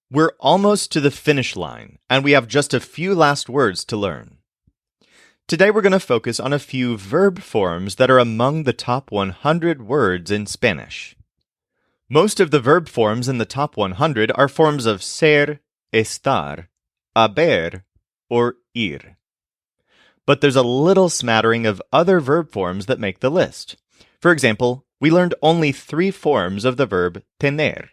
We're almost to the finish line, and we have just a few last words to learn. Today we're going to focus on a few verb forms that are among the top 100 words in Spanish. Most of the verb forms in the top 100 are forms of ser, estar, haber, or ir. But there's a little smattering of other verb forms that make the list. For example, we learned only 3 forms of the verb tener.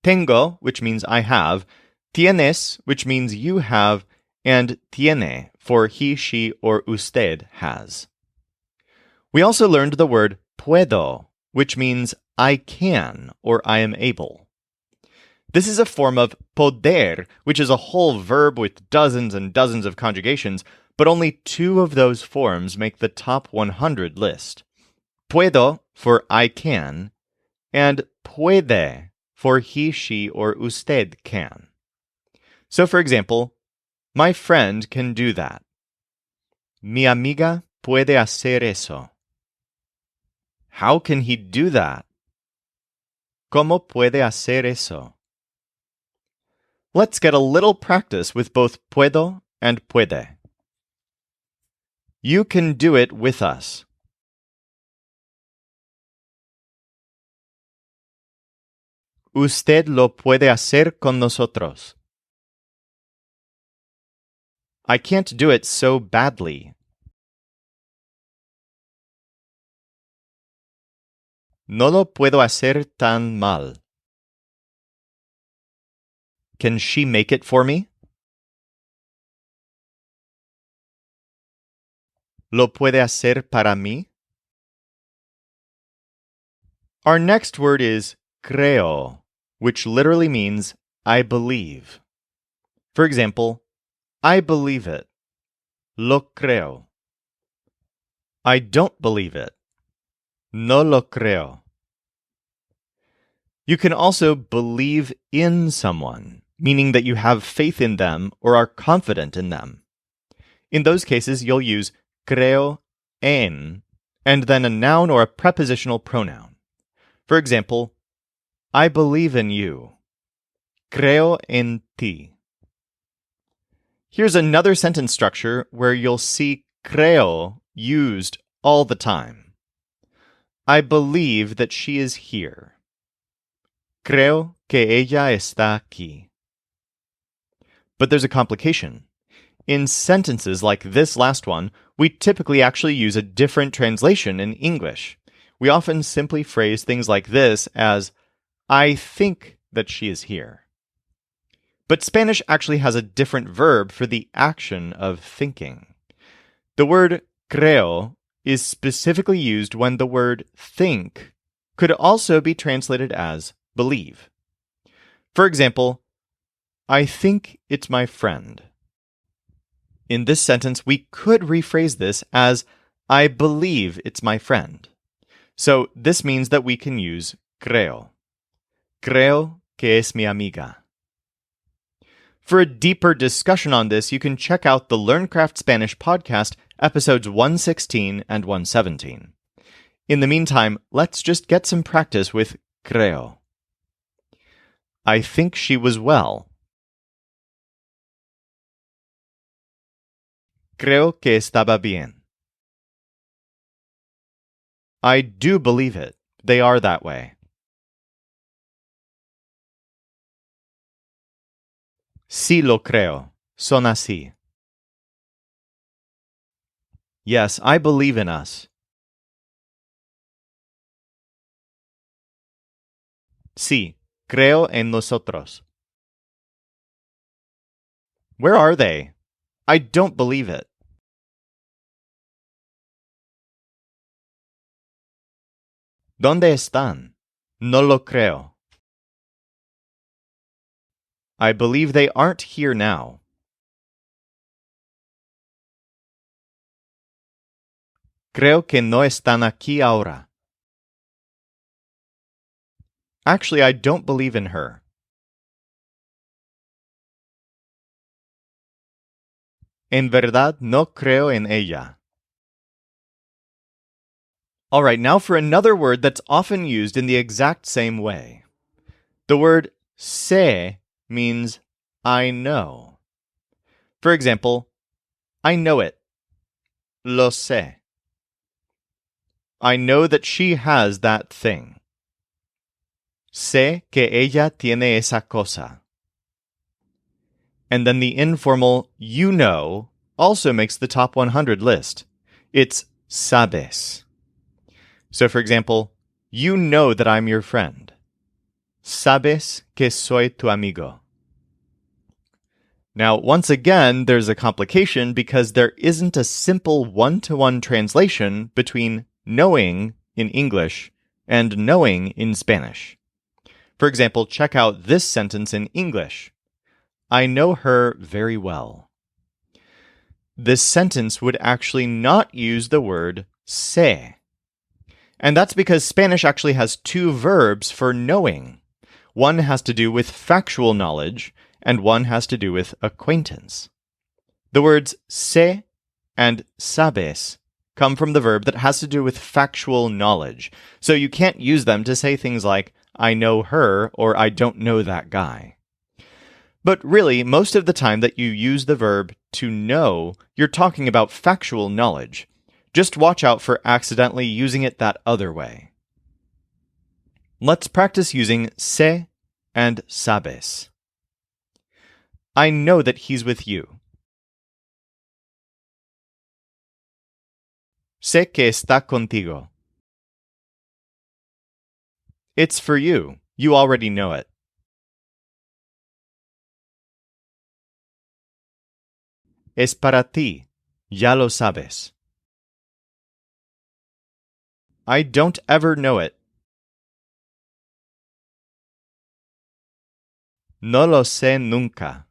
Tengo, which means I have, tienes, which means you have, and tiene, for he, she, or usted has. We also learned the word puedo, which means I can, or I am able. This is a form of poder, which is a whole verb with dozens and dozens of conjugations, but only 2 of those forms make the top 100 list. Puedo, for I can, and puede, for he, she, or usted can. So, for example, my friend can do that. Mi amiga puede hacer eso. How can he do that? ¿Cómo puede hacer eso? Let's get a little practice with both puedo and puede. You can do it with us. Usted lo puede hacer con nosotros. I can't do it so badly. No lo puedo hacer tan mal. Can she make it for me? ¿Lo puede hacer para mí? Our next word is creo, which literally means I believe. For example, I believe it. Lo creo. I don't believe it. No lo creo. You can also believe in someone, meaning that you have faith in them or are confident in them. In those cases, you'll use creo en, and then a noun or a prepositional pronoun. For example, I believe in you. Creo en ti. Here's another sentence structure where you'll see creo used all the time. I believe that she is here. Creo que ella está aquí. But there's a complication. In sentences like this last one, we typically actually use a different translation in English. We often simply phrase things like this as, I think that she is here. But Spanish actually has a different verb for the action of thinking. The word creo is specifically used when the word think could also be translated as believe. For example, I think it's my friend. In this sentence, we could rephrase this as, I believe it's my friend. So this means that we can use creo. Creo que es mi amiga. For a deeper discussion on this, you can check out the LearnCraft Spanish podcast, episodes 116 and 117. In the meantime, let's just get some practice with creo. I think she was well. Creo que estaba bien. I do believe it. They are that way. Sí lo creo. Son así. Yes, I believe in us. Sí, creo en nosotros. Where are they? I don't believe it. ¿Dónde están? No lo creo. I believe they aren't here now. Creo que no están aquí ahora. Actually, I don't believe in her. En verdad, no creo en ella. All right, now for another word that's often used in the exact same way. The word sé means I know. For example, I know it. Lo sé. I know that she has that thing. Sé que ella tiene esa cosa. And then the informal you know also makes the top 100 list. It's sabes. So for example, you know that I'm your friend. Sabes que soy tu amigo. Now, once again, there's a complication because there isn't a simple one-to-one translation between knowing in English and knowing in Spanish. For example, check out this sentence in English. I know her very well. This sentence would actually not use the word sé. And that's because Spanish actually has two verbs for knowing. One has to do with factual knowledge, and one has to do with acquaintance. The words sé and sabes come from the verb that has to do with factual knowledge, so you can't use them to say things like, I know her, or I don't know that guy. But really, most of the time that you use the verb to know, you're talking about factual knowledge. Just watch out for accidentally using it that other way. Let's practice using sé and sabes. I know that he's with you. Sé que está contigo. It's for you. You already know it. Es para ti. Ya lo sabes. I don't ever know it. No lo sé nunca.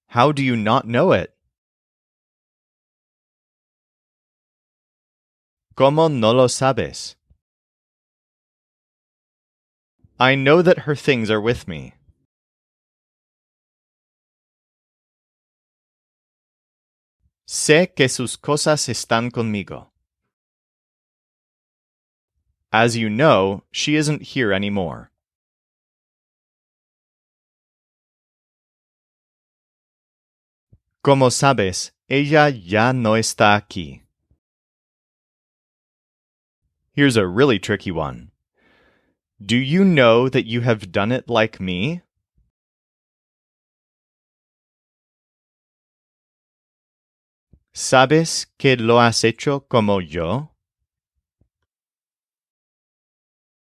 How do you not know it? ¿Cómo no lo sabes? I know that her things are with me. Sé que sus cosas están conmigo. As you know, she isn't here anymore. Como sabes, ella ya no está aquí. Here's a really tricky one. Do you know that you have done it like me? ¿Sabes que lo has hecho como yo?